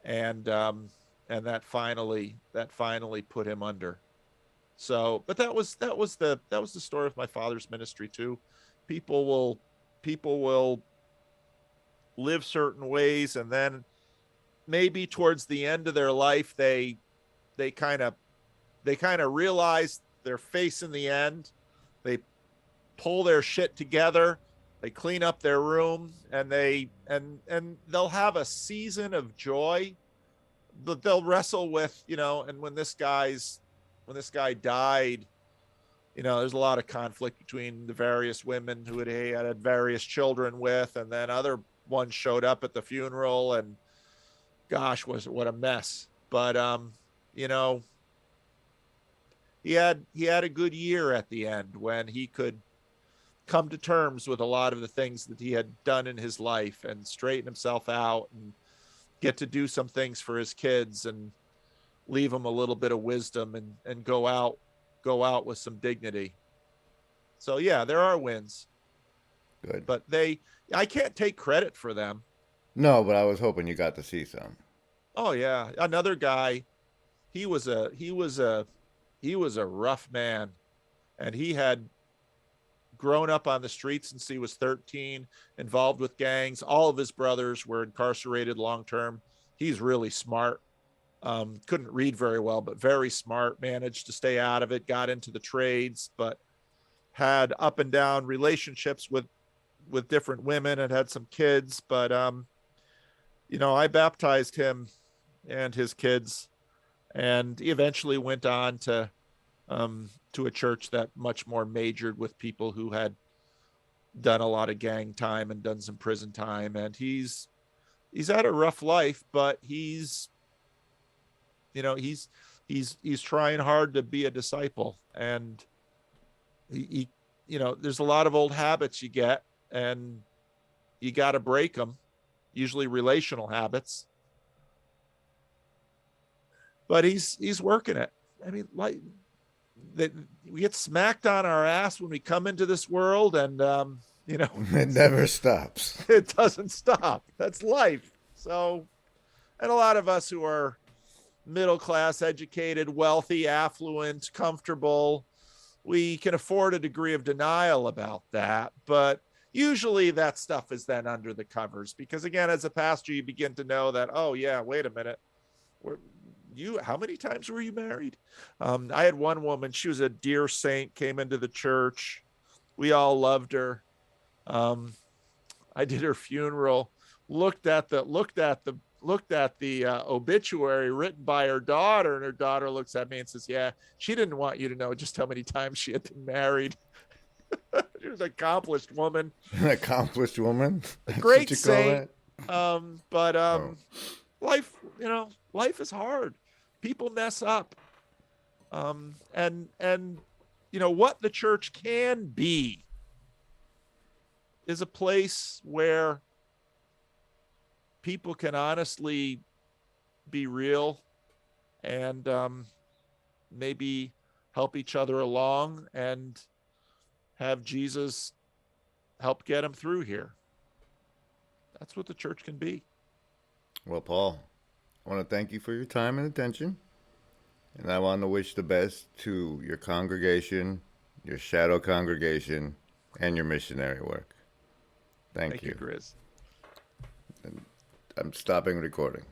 B: and that finally put him under. So, but that was the story of my father's ministry too. People will live certain ways, and then maybe towards the end of their life they kind of realize they're facing the end. They pull their shit together, they clean up their room, and they'll have a season of joy, but they'll wrestle with, and when this guy died, there's a lot of conflict between the various women who he had various children with, and then other ones showed up at the funeral, and gosh, what a mess. But you know, he had a good year at the end when he could come to terms with a lot of the things that he had done in his life and straighten himself out and get to do some things for his kids and leave them a little bit of wisdom, and go out with some dignity. So yeah, there are wins,
A: Good.
B: but I can't take credit for them.
A: No, but I was hoping you got to see some.
B: Oh yeah, another guy, he was a rough man, and he had grown up on the streets since he was 13, involved with gangs. All of his brothers were incarcerated long term. He's really smart. Couldn't read very well, but very smart, managed to stay out of it, got into the trades, but had up and down relationships with different women and had some kids. But I baptized him and his kids, and he eventually went on to a church that much more majored with people who had done a lot of gang time and done some prison time. And he's had a rough life, but he's trying hard to be a disciple. And he there's a lot of old habits you get, and you got to break them, usually relational habits. But he's working it. I mean, like, that we get smacked on our ass when we come into this world, and
A: It never stops.
B: it doesn't stop. That's life. So, and a lot of us who are middle class, educated, wealthy, affluent, comfortable, we can afford a degree of denial about that. But usually that stuff is then under the covers, because again, as a pastor, you begin to know that, oh yeah, wait a minute, how many times were you married? I had one woman, she was a dear saint, came into the church. We all loved her. I did her funeral, looked at the obituary written by her daughter, and her daughter looks at me and says, yeah, she didn't want you to know just how many times she had been married. She was an accomplished woman.
A: An accomplished woman?
B: A great
A: That's what you
B: saint. But
A: Oh.
B: life is hard. People mess up. And what the church can be is a place where people can honestly be real, and maybe help each other along, and have Jesus help get them through here. That's what the church can be.
A: Well, Paul, I want to thank you for your time and attention. And I want to wish the best to your congregation, your shadow congregation, and your missionary work. Thank
B: Thank you, Grizz.
A: I'm stopping recording.